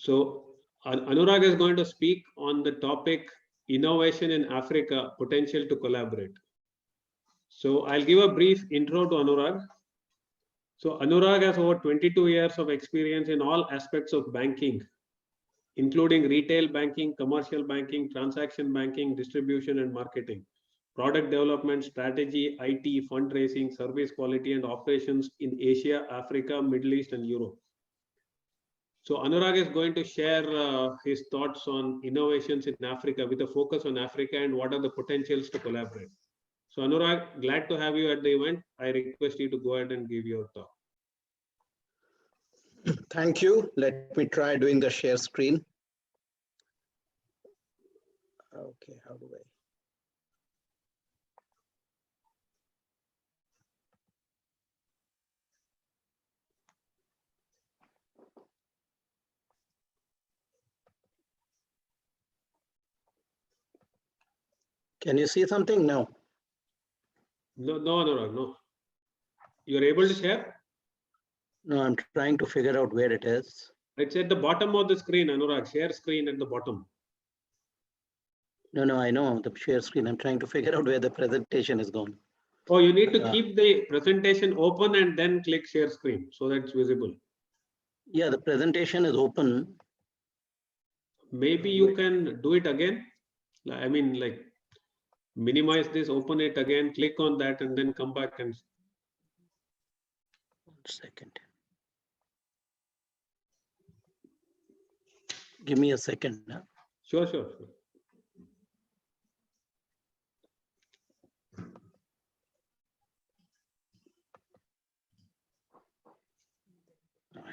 So Anurag is going to speak on the topic innovation in Africa, potential to collaborate. So I'll give a brief intro to Anurag. So Anurag has over 22 years of experience in all aspects of banking, including retail banking, commercial banking, transaction banking, distribution and marketing, product development, strategy, IT, fundraising, service quality and operations in Asia, Africa, Middle East and Europe. So Anurag is going to share his thoughts on innovations in Africa with a focus on Africa and what are the potentials to collaborate. So Anurag, glad to have you at the event. I request you to go ahead and give your talk. Thank you. Let me try doing the share screen. Okay, how do I? Can you see something? No. No, Anurag, no. You're able to share? No, I'm trying to figure out where it is. It's at the bottom of the screen, Anurag. Share screen at the bottom. No, I know the share screen. I'm trying to figure out where the presentation is gone. Oh, you need to keep the presentation open and then click share screen so that it's visible. Yeah, the presentation is open. Maybe you can do it again. I mean, like minimize this, open it again, click on that and then come back and. 1 second. Give me a second. Huh? Sure.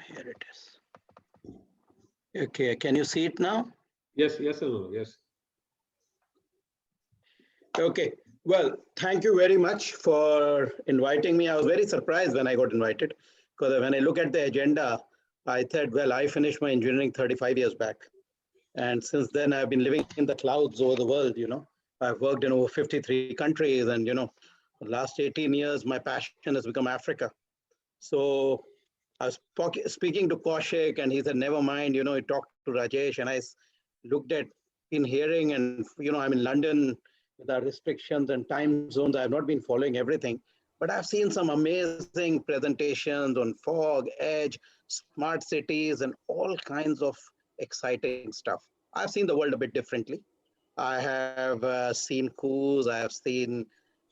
Here it is. Okay, can you see it now? Yes, Anurag, yes. Okay, well, thank you very much for inviting me. I was very surprised when I got invited because when I look at the agenda, I thought, well, I finished my engineering 35 years back. And since then, I've been living in the clouds over the world, I've worked in over 53 countries and, the last 18 years, my passion has become Africa. So I was speaking to Kaushik and he said, never mind, he talked to Rajesh and I looked at in hearing and, I'm in London with our restrictions and time zones. I've not been following everything, but I've seen some amazing presentations on fog, edge, smart cities, and all kinds of exciting stuff. I've seen the world a bit differently. I have seen coups, I have seen,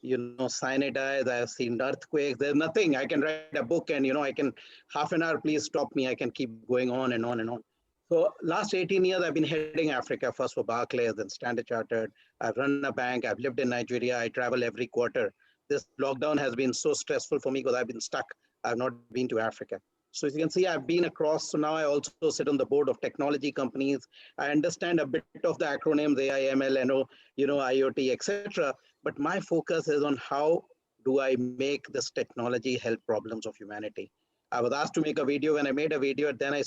cyanidize, I have seen earthquakes. There's nothing. I can write a book and, I can, half an hour, please stop me. I can keep going on and on and on. So last 18 years, I've been heading Africa, first for Barclays, then Standard Chartered. I've run a bank. I've lived in Nigeria. I travel every quarter. This lockdown has been so stressful for me because I've been stuck. I've not been to Africa. So as you can see, I've been across. So now I also sit on the board of technology companies. I understand a bit of the acronyms, AI, ML, NO, IoT, etc. But my focus is on how do I make this technology help problems of humanity. I was asked to make a video. When I made a video, then I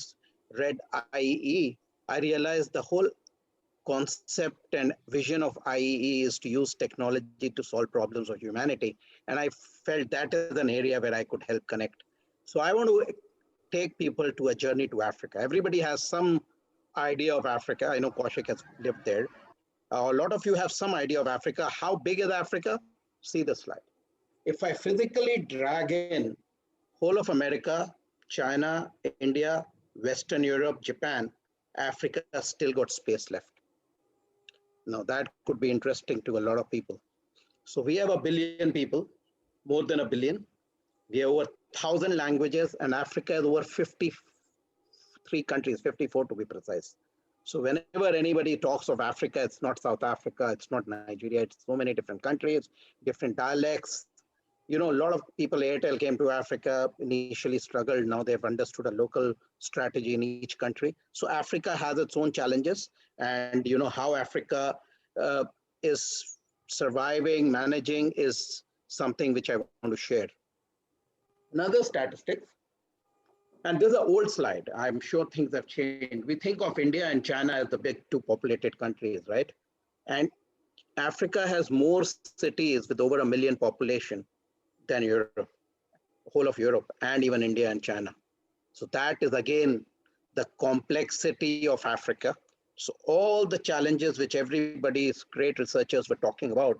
read IEE, I realized the whole concept and vision of IEE is to use technology to solve problems of humanity. And I felt that is an area where I could help connect. So I want to take people to a journey to Africa. Everybody has some idea of Africa. I know Kaushik has lived there. A lot of you have some idea of Africa. How big is Africa? See the slide. If I physically drag in whole of America, China, India, Western Europe, Japan, Africa has still got space left. Now that could be interesting to a lot of people. So we have 1 billion people, more than 1 billion. We have over 1,000 languages and Africa is over 53 countries, 54 to be precise. So whenever anybody talks of Africa, it's not South Africa, it's not Nigeria, it's so many different countries, different dialects. A lot of people, Airtel came to Africa, initially struggled. Now they've understood a local strategy in each country. So Africa has its own challenges and how Africa is surviving, managing is something which I want to share. Another statistics, and this is an old slide. I'm sure things have changed. We think of India and China as the big two populated countries, right? And Africa has more cities with over 1 million population than Europe, whole of Europe, and even India and China. So that is again the complexity of Africa. So all the challenges which everybody's great researchers were talking about,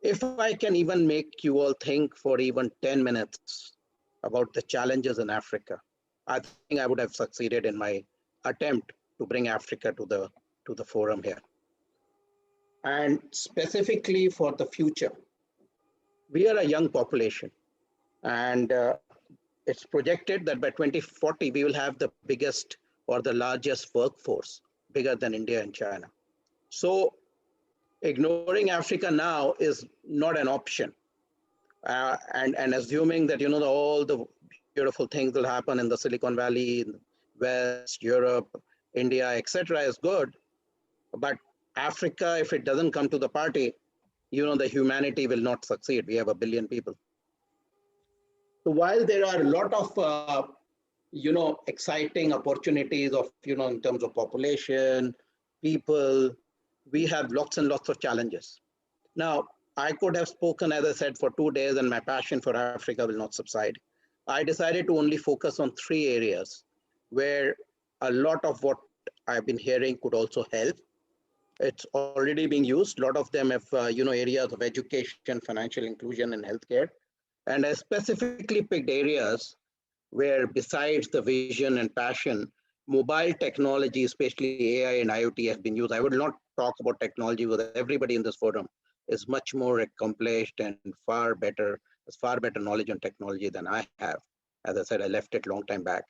if I can even make you all think for even 10 minutes about the challenges in Africa, I think I would have succeeded in my attempt to bring Africa to the forum here. And specifically for the future, we are a young population, and it's projected that by 2040, we will have the biggest or the largest workforce, bigger than India and China. So ignoring Africa now is not an option. And assuming that, all the beautiful things will happen in the Silicon Valley, West, Europe, India, etc., is good. But Africa, if it doesn't come to the party, the humanity will not succeed. We have 1 billion people. So while there are a lot of, exciting opportunities of, in terms of population, people, we have lots and lots of challenges. Now, I could have spoken, as I said, for 2 days, and my passion for Africa will not subside. I decided to only focus on 3 areas where a lot of what I've been hearing could also help. It's already being used. A lot of them have, areas of education, financial inclusion, and healthcare. And I specifically picked areas where, besides the vision and passion, mobile technology, especially AI and IoT, has been used. I would not talk about technology because everybody in this forum is much more accomplished and has far better knowledge on technology than I have. As I said, I left it a long time back.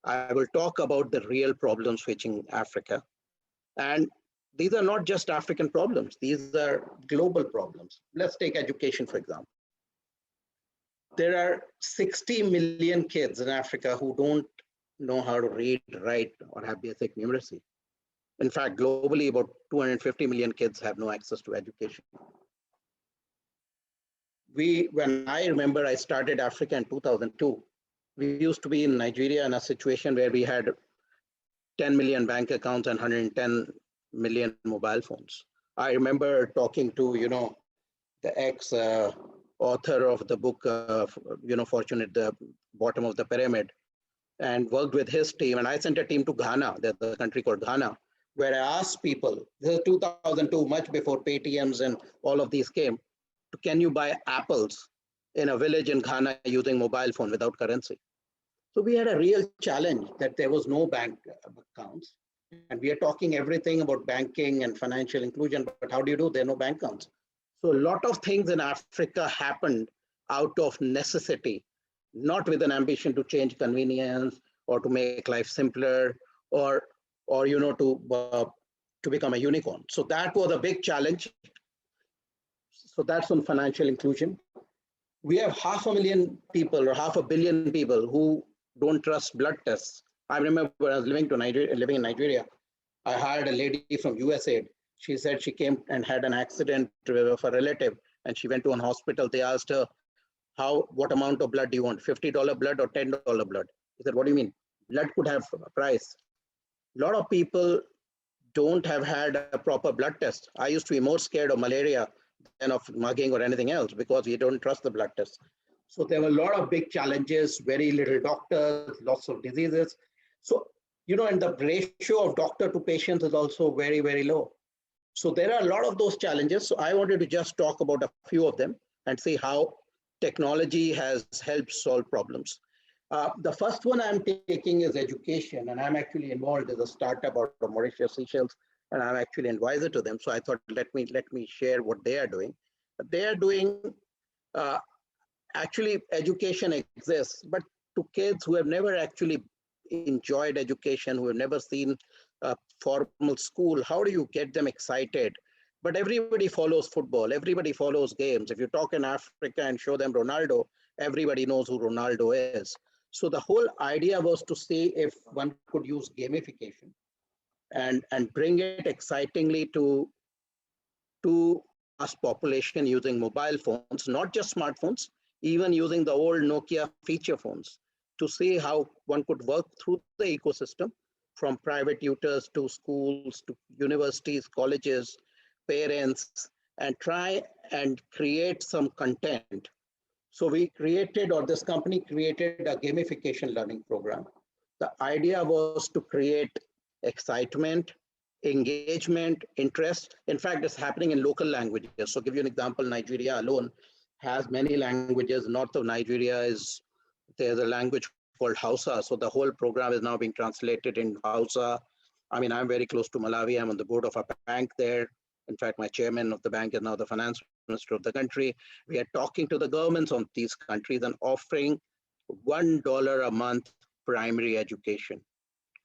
I will talk about the real problems facing Africa. And these are not just African problems. These are global problems. Let's take education, for example. There are 60 million kids in Africa who don't know how to read, write, or have basic numeracy. In fact, globally, about 250 million kids have no access to education. When I remember I started Africa in 2002, we used to be in Nigeria in a situation where we had 10 million bank accounts and 110 million mobile phones. I remember talking to, the ex-author of the book, Fortune at the Bottom of the Pyramid, and worked with his team. And I sent a team to Ghana, there's a country called Ghana, where I asked people, this is 2002, much before Paytms and all of these came, can you buy apples in a village in Ghana using mobile phone without currency? So we had a real challenge that there was no bank accounts. And we are talking everything about banking and financial inclusion, but how do you do? There are no bank accounts. So a lot of things in Africa happened out of necessity, not with an ambition to change convenience or to make life simpler or to become a unicorn. So that was a big challenge. So that's on financial inclusion. We have 500,000 people or 500 million people who don't trust blood tests. I remember when I was living in Nigeria, I hired a lady from USAID. She said she came and had an accident of a relative, and she went to an hospital. They asked her, what amount of blood do you want? $50 blood or $10 blood? He said, what do you mean? Blood could have a price. A lot of people don't have had a proper blood test. I used to be more scared of malaria than of mugging or anything else because you don't trust the blood test. So there were a lot of big challenges, very little doctors, lots of diseases. So, and the ratio of doctor to patients is also very, very low. So there are a lot of those challenges. So I wanted to just talk about a few of them and see how technology has helped solve problems. The first one I'm taking is education, and I'm actually involved as a startup out of Mauritius, Seychelles, and I'm actually an advisor to them. So I thought, let me share what they are doing. They are doing, actually education exists, but to kids who have never actually enjoyed education, who have never seen a formal school, how do you get them excited? But everybody follows football, everybody follows games. If you talk in Africa and show them Ronaldo, everybody knows who Ronaldo is. So the whole idea was to see if one could use gamification and bring it excitingly to mass population using mobile phones, not just smartphones, even using the old Nokia feature phones, to see how one could work through the ecosystem, from private tutors to schools to universities, colleges, parents, and try and create some content. So we created, or this company created, a gamification learning program The idea was to create excitement, engagement, interest. In fact, it's happening in local languages. So give you an example, Nigeria alone has many languages. North of Nigeria there's a language called Hausa. So the whole program is now being translated in Hausa. I mean, I'm very close to Malawi. I'm on the board of a bank there. In fact, my chairman of the bank is now the finance minister of the country. We are talking to the governments of these countries and offering $1 a month primary education,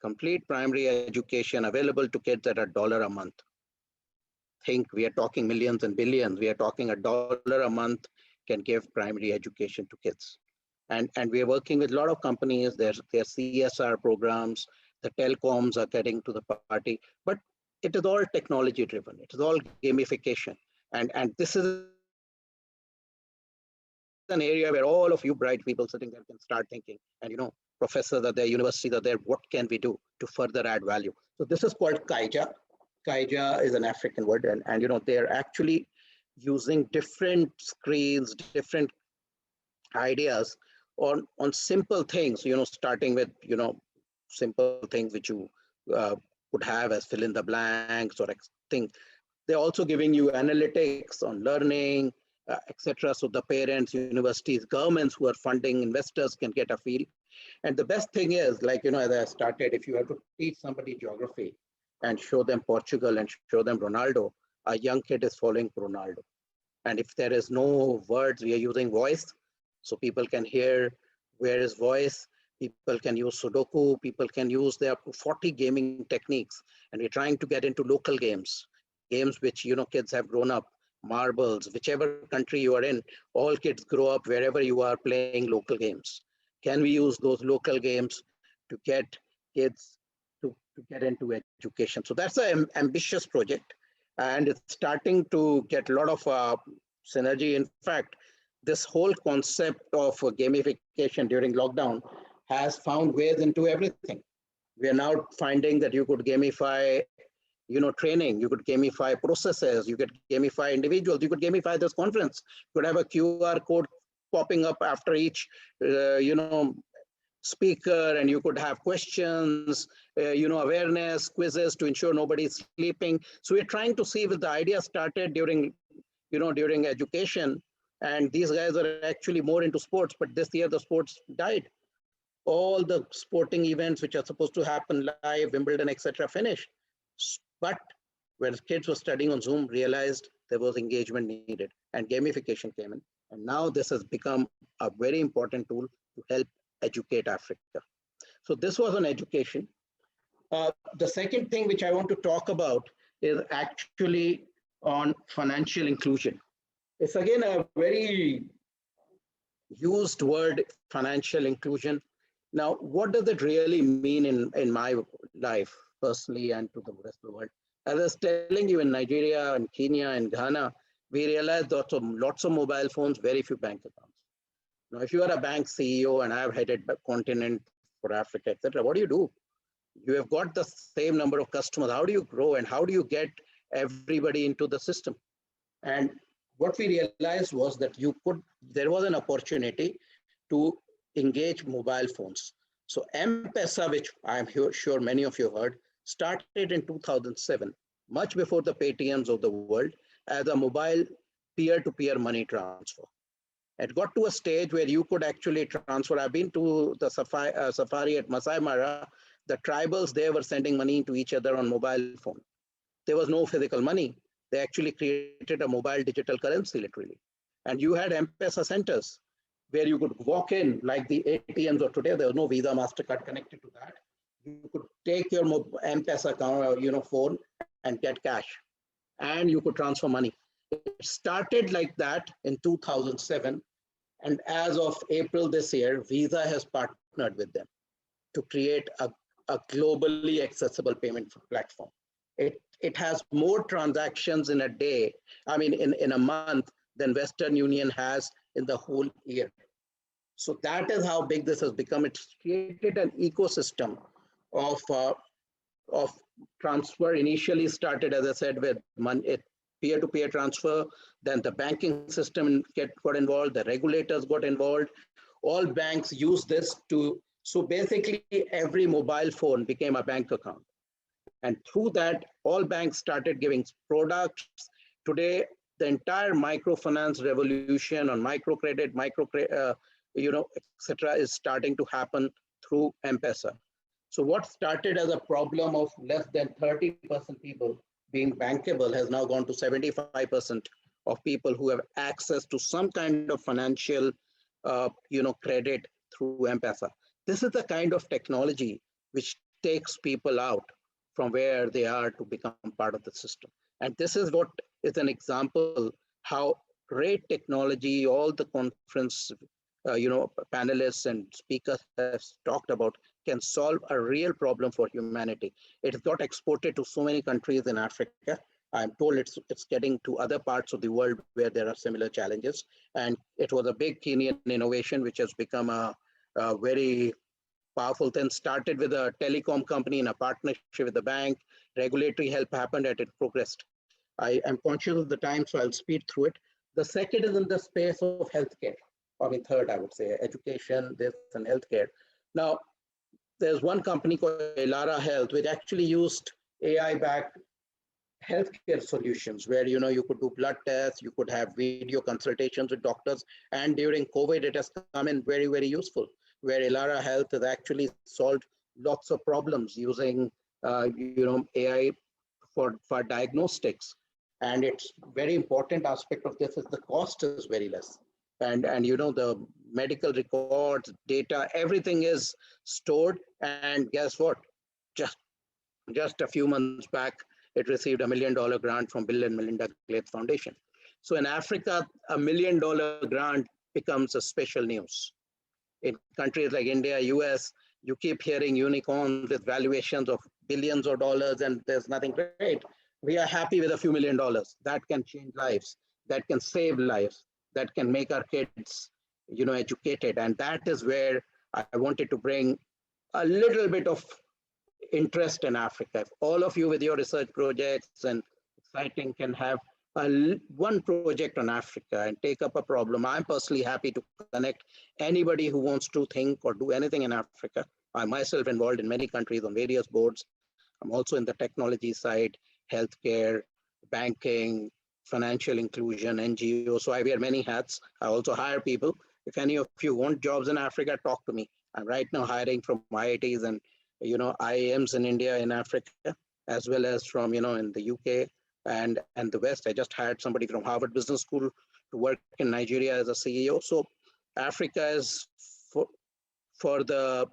complete primary education available to kids at $1 a month. Think we are talking millions and billions. We are talking $1 a month can give primary education to kids. And we are working with a lot of companies. There's CSR programs. The telecoms are getting to the party, but it is all technology driven. It is all gamification. And this is an area where all of you bright people sitting there can start thinking. And professors are there, universities are there. What can we do to further add value? So this is called Kaija. Kaija is an African word, and they're actually using different screens, different ideas on simple things. Starting with simple things which you would have as fill in the blanks or things. They're also giving you analytics on learning, etc. So the parents, universities, governments who are funding, investors can get a feel. And the best thing is, as I started, if you have to teach somebody geography and show them Portugal and show them Ronaldo, a young kid is following Ronaldo. And if there is no words, we are using voice. So people can hear where is voice. People can use Sudoku. People can use, there are 40 gaming techniques. And we're trying to get into local games which, kids have grown up, marbles, whichever country you are in, all kids grow up wherever you are playing local games. Can we use those local games to get kids to get into education? So that's an ambitious project, and it's starting to get a lot of synergy. In fact, this whole concept of gamification during lockdown has found ways into everything. We are now finding that you could gamify training, you could gamify processes, you could gamify individuals, you could gamify this conference. You could have a QR code popping up after each, speaker, and you could have questions, awareness, quizzes to ensure nobody's sleeping. So we're trying to see if the idea started during education, and these guys are actually more into sports, but this year the sports died. All the sporting events which are supposed to happen live, Wimbledon, etc., finished. But when kids were studying on Zoom, realized there was engagement needed, and gamification came in. And now this has become a very important tool to help educate Africa. So this was on education. The second thing which I want to talk about is actually on financial inclusion. It's again a very used word, financial inclusion. Now, what does it really mean in my life personally and to the rest of the world? As I was telling you, in Nigeria and Kenya and Ghana, we realized lots of mobile phones, very few bank accounts. Now, if you are a bank CEO, and I have headed the continent for Africa, etc., what do? You have got the same number of customers. How do you grow, and how do you get everybody into the system? And what we realized was that there was an opportunity to engage mobile phones. So M-Pesa, which I'm sure many of you heard, started in 2007, much before the Paytms of the world, as a mobile peer-to-peer money transfer. It got to a stage where you could actually transfer. I've been to the safari at Masai Mara. The tribals there were sending money to each other on mobile phone. There was no physical money. They actually created a mobile digital currency, literally. And you had M-Pesa centers where you could walk in, like the ATMs of today. There was no Visa, MasterCard connected to that. You could take your M-Pesa account, phone and get cash, and you could transfer money. It started like that in 2007. And as of April this year, Visa has partnered with them to create a globally accessible payment platform. It has more transactions in a day, in a month, than Western Union has in the whole year. So that is how big this has become. It's created an ecosystem of transfer. Initially started, as I said, with peer-to-peer transfer. Then the banking system got involved. The regulators got involved. All banks use this to So basically, every mobile phone became a bank account. And through that, all banks started giving products. Today, the entire microfinance revolution on microcredit, etc., is starting to happen through M-Pesa. So what started as a problem of less than 30% people being bankable has now gone to 75% of people who have access to some kind of financial, credit through M-Pesa. This is the kind of technology which takes people out from where they are to become part of the system. And this is what is an example how great technology, all the conference, panelists and speakers have talked about, can solve a real problem for humanity. It got exported to so many countries in Africa. I'm told it's getting to other parts of the world where there are similar challenges. And it was a big Kenyan innovation, which has become a very powerful thing. Started with a telecom company in a partnership with the bank. Regulatory help happened and it progressed. I am conscious of the time, so I'll speed through it. The second is in the space of healthcare. Third, I would say, education, this, and healthcare. Now, there's one company called Elara Health, which actually used AI-backed healthcare solutions where you could do blood tests, you could have video consultations with doctors, and during COVID, it has come in very, very useful, where Elara Health has actually solved lots of problems using AI for diagnostics. And it's very important aspect of this is the cost is very less. And the medical records, data, everything is stored. And guess what? Just a few months back, it received $1 million grant from Bill and Melinda Gates Foundation. So in Africa, $1 million grant becomes a special news. In countries like India, US, you keep hearing unicorns with valuations of billions of dollars and there's nothing great. We are happy with a few $1 million. That can change lives, that can save lives, that can make our kids, educated. And that is where I wanted to bring a little bit of interest in Africa. If all of you with your research projects and exciting can have one project on Africa and take up a problem, I'm personally happy to connect anybody who wants to think or do anything in Africa. I'm myself involved in many countries on various boards. I'm also in the technology side, healthcare, banking, financial inclusion, NGO. So I wear many hats. I also hire people. If any of you want jobs in Africa, talk to me. I'm right now hiring from IITs and IIMs in India, in Africa, as well as from in the UK and the West. I just hired somebody from Harvard Business School to work in Nigeria as a CEO. So Africa is for the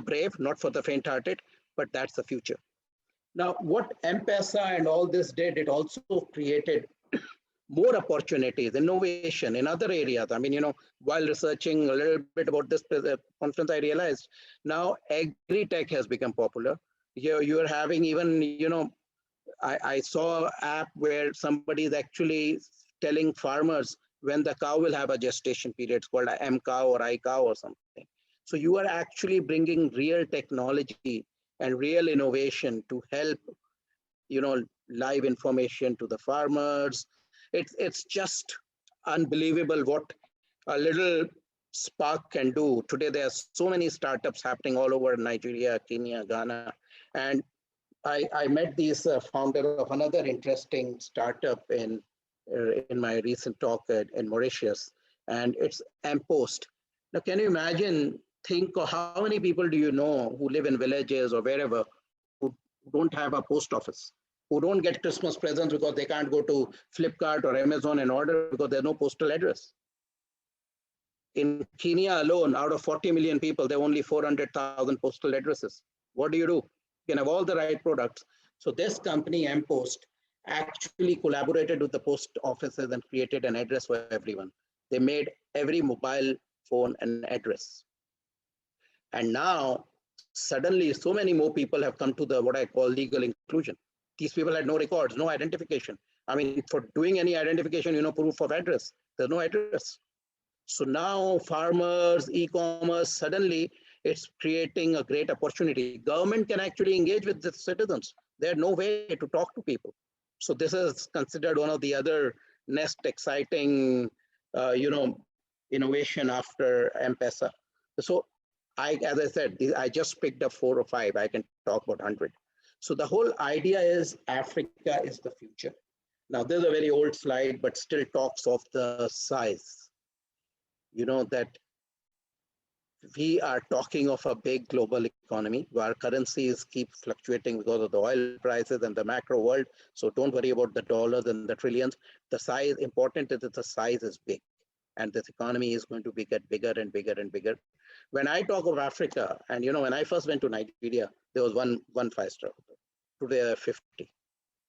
brave, not for the faint-hearted, but that's the future. Now, what M-Pesa and all this did, it also created more opportunities, innovation in other areas. While researching a little bit about this conference, I realized now agri-tech has become popular. You're having even, I saw an app where somebody is actually telling farmers when the cow will have a gestation period. It's called a M-cow or I-cow or something. So you are actually bringing real technology and real innovation to help, live information to the farmers. It's just unbelievable what a little spark can do. Today, there are so many startups happening all over Nigeria, Kenya, Ghana. And I met this founder of another interesting startup in my recent talk in Mauritius, and it's M-Post. Now, can you imagine, think of how many people do you know who live in villages or wherever who don't have a post office, who don't get Christmas presents because they can't go to Flipkart or Amazon and order because there's no postal address. In Kenya alone, out of 40 million people, there are only 400,000 postal addresses. What do? You can have all the right products. So this company, M-Post, actually collaborated with the post offices and created an address for everyone. They made every mobile phone an address. And now, suddenly, so many more people have come to the what I call legal inclusion. These people had no records, no identification. For doing any identification, proof of address. There's no address. So now farmers, e-commerce, suddenly it's creating a great opportunity. Government can actually engage with the citizens. There's no way to talk to people. So this is considered one of the other next exciting, innovation after M-Pesa. So as I said, I just picked up 4 or 5. I can talk about 100. So the whole idea is Africa is the future. Now, there's a very old slide, but still talks of the size. You know, that we are talking of a big global economy. Our currencies keep fluctuating because of the oil prices and the macro world. So don't worry about the dollars and the trillions. The size, important is that the size is big. And this economy is going to get bigger and bigger and bigger. When I talk of Africa, and when I first went to Nigeria, there was one 5-star. Today there are 50.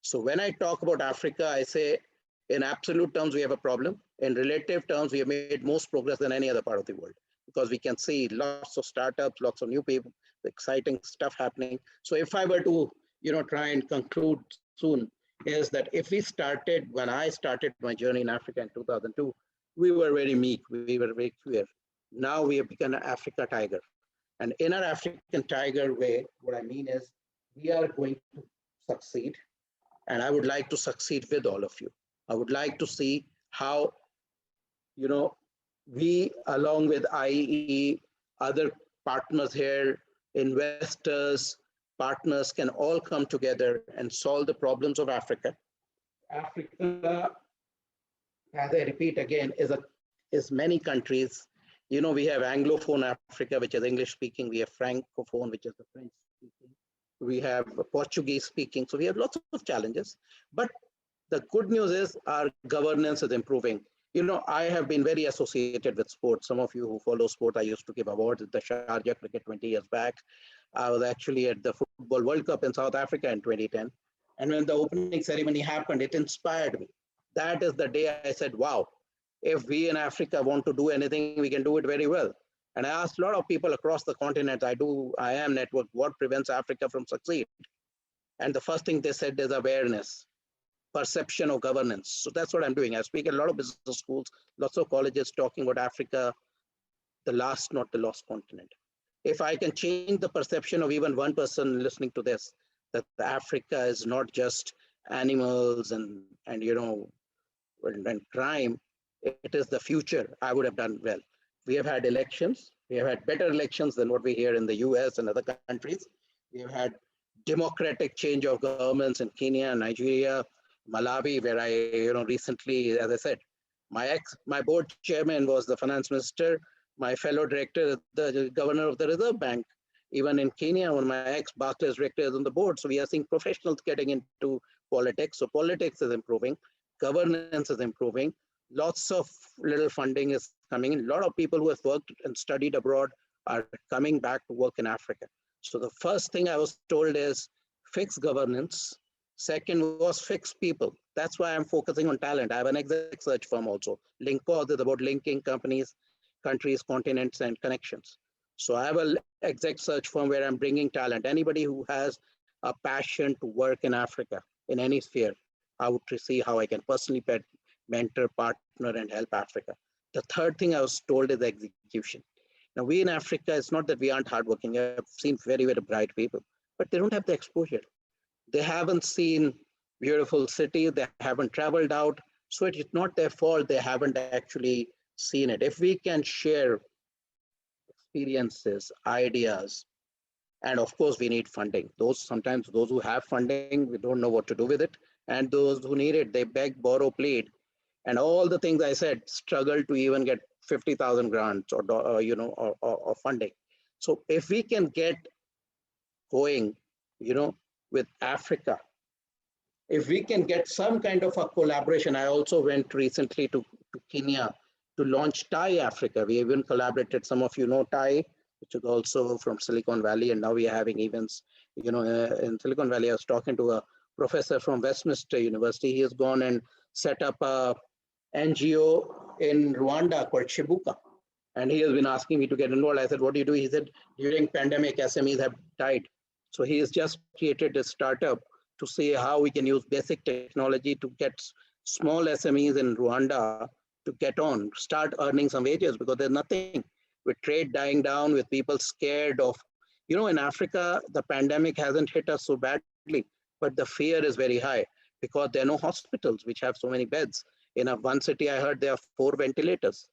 So when I talk about Africa, I say in absolute terms, we have a problem. In relative terms, we have made most progress than any other part of the world, because we can see lots of startups, lots of new people, exciting stuff happening. So if I were to, try and conclude soon, is that if we started, when I started my journey in Africa in 2002, we were very meek, we were very clear. Now we have become an Africa tiger. And in our African tiger way, what I mean is we are going to succeed. And I would like to succeed with all of you. I would like to see how, we, along with IEE, other partners here, investors, partners can all come together and solve the problems of Africa. Africa, as I repeat again, is many countries. We have Anglophone Africa, which is English speaking. We have Francophone, which is the French speaking. We have Portuguese speaking. So we have lots of challenges. But the good news is our governance is improving. I have been very associated with sports. Some of you who follow sport, I used to give awards at the Sharjah cricket 20 years back. I was actually at the Football World Cup in South Africa in 2010. And when the opening ceremony happened, it inspired me. That is the day I said, wow, if we in Africa want to do anything, we can do it very well. And I asked a lot of people across the continent, I am networked, what prevents Africa from succeed? And the first thing they said is awareness, perception of governance. So that's what I'm doing. I speak at a lot of business schools, lots of colleges talking about Africa, the last, not the lost continent. If I can change the perception of even one person listening to this, that Africa is not just animals and crime, it is the future, I would have done well. We have had elections. We have had better elections than what we hear in the US and other countries. We have had democratic change of governments in Kenya, Nigeria, Malawi, where I, recently, as I said, my board chairman was the finance minister. My fellow director, the governor of the Reserve Bank. Even in Kenya, one of my ex-Barclays directors on the board. So we are seeing professionals getting into politics. So politics is improving. Governance is improving. Lots of little funding is coming in. A lot of people who have worked and studied abroad are coming back to work in Africa. So the first thing I was told is fix governance. Second was fix people. That's why I'm focusing on talent. I have an exec search firm also. Linkcoz is about linking companies, countries, continents, and connections. So I have an exec search firm where I'm bringing talent. Anybody who has a passion to work in Africa, in any sphere, I would see how I can personally mentor, partner, and help Africa. The third thing I was told is execution. Now, we in Africa, it's not that we aren't hardworking. I've seen very, very bright people, but they don't have the exposure. They haven't seen beautiful cities. They haven't traveled out. So it is not their fault. They haven't actually seen it. If we can share experiences, ideas, and of course, we need funding. Sometimes those who have funding, we don't know what to do with it. And those who need it, they beg, borrow, plead. And all the things I said, struggle to even get 50,000 grants or funding. So if we can get going, with Africa, if we can get some kind of a collaboration. I also went recently to Kenya to launch TAI Africa. We even collaborated. Some of you know TAI, which is also from Silicon Valley, and now we are having events. In Silicon Valley, I was talking to a professor from Westminster University. He has gone and set up a NGO in Rwanda called Shibuka, and he has been asking me to get involved. I said, "What do you do?" He said, "During pandemic, SMEs have died, so he has just created a startup to see how we can use basic technology to get small SMEs in Rwanda to get on, start earning some wages, because there's nothing with trade dying down, with people scared of, in Africa, the pandemic hasn't hit us so badly, but the fear is very high because there are no hospitals which have so many beds. In one city, I heard there are 4 ventilators.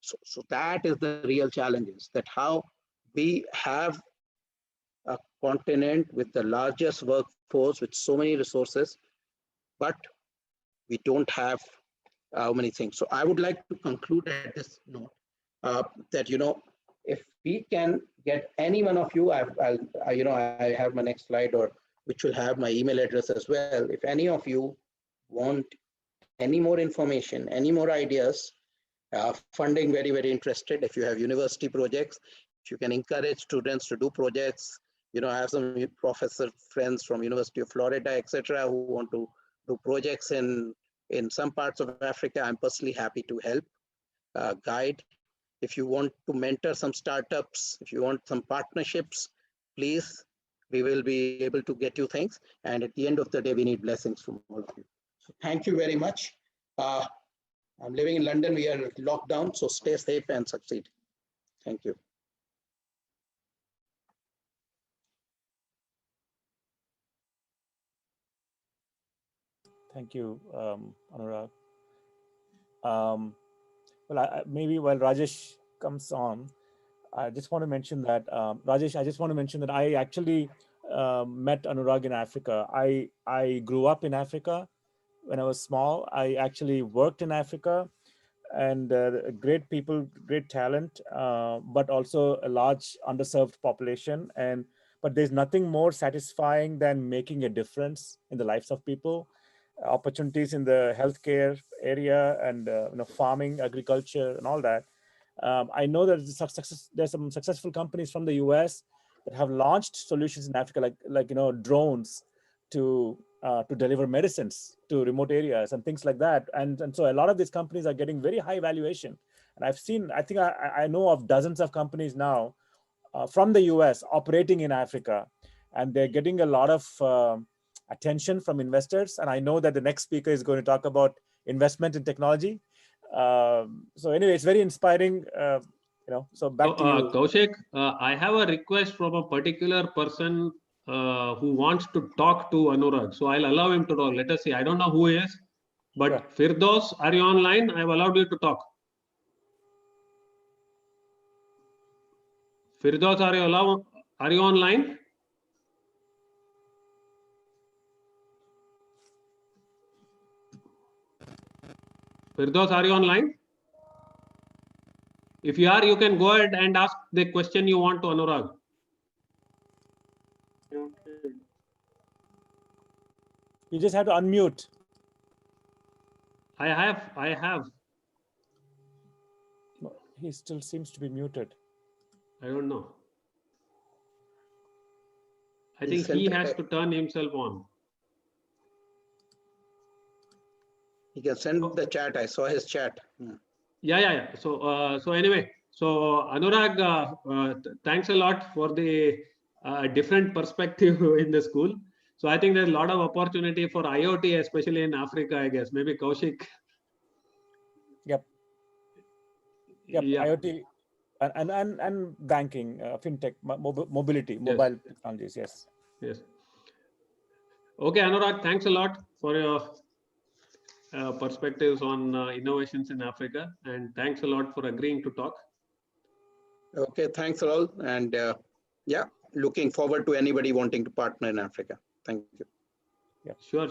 So that is the real challenges, that how We have a continent with the largest workforce with so many resources, but we don't have many things. So I would like to conclude at this note that, if we can get any one of you, I have my next slide, or which will have my email address as well. If any of you want any more information, any more ideas, funding, very, very interested. If you have university projects, if you can encourage students to do projects, I have some professor friends from University of Florida, etc., who want to do projects in some parts of Africa. I'm personally happy to help, guide. If you want to mentor some startups, if you want some partnerships, please, we will be able to get you things. And at the end of the day, we need blessings from all of you. So thank you very much. I'm living in London. We are locked down, so stay safe and succeed. Thank you. Thank you, Anurag. Well, maybe while Rajesh comes on, I just want to mention that, Rajesh, I just want to mention that I actually met Anurag in Africa. I grew up in Africa when I was small. I actually worked in Africa, and great people, great talent, but also a large underserved population. But there's nothing more satisfying than making a difference in the lives of people. Opportunities in the healthcare area and farming, agriculture, and all that. I know that there's some successful companies from the US that have launched solutions in Africa, like drones to deliver medicines to remote areas and things like that. And so a lot of these companies are getting very high valuation. And I know of dozens of companies now from the US operating in Africa, and they're getting a lot of attention from investors. And I know that the next speaker is going to talk about investment in technology. So anyway, it's very inspiring. So back to you. Kaushik, I have a request from a particular person who wants to talk to Anurag. So I'll allow him to talk. Let us see. I don't know who he is, but sure. Firdaus, are you online? I've allowed you to talk. Firdaus, are you online? Firdaus, are you online? If you are, you can go ahead and ask the question you want to Anurag. You just have to unmute. I have. He still seems to be muted. I don't know. I think he has to turn himself on. He can send the chat. I saw his chat. Yeah. So anyway, so Anurag, thanks a lot for the different perspective in the school. So I think there's a lot of opportunity for IoT, especially in Africa, I guess. Maybe Kaushik. Yep. Yeah. IoT and banking, fintech, mobility, mobile technologies. Yes. Okay, Anurag, thanks a lot for your perspectives on innovations in Africa, and thanks a lot for agreeing to talk. Okay, thanks all, and looking forward to anybody wanting to partner in Africa. Thank you. Yeah. Sure.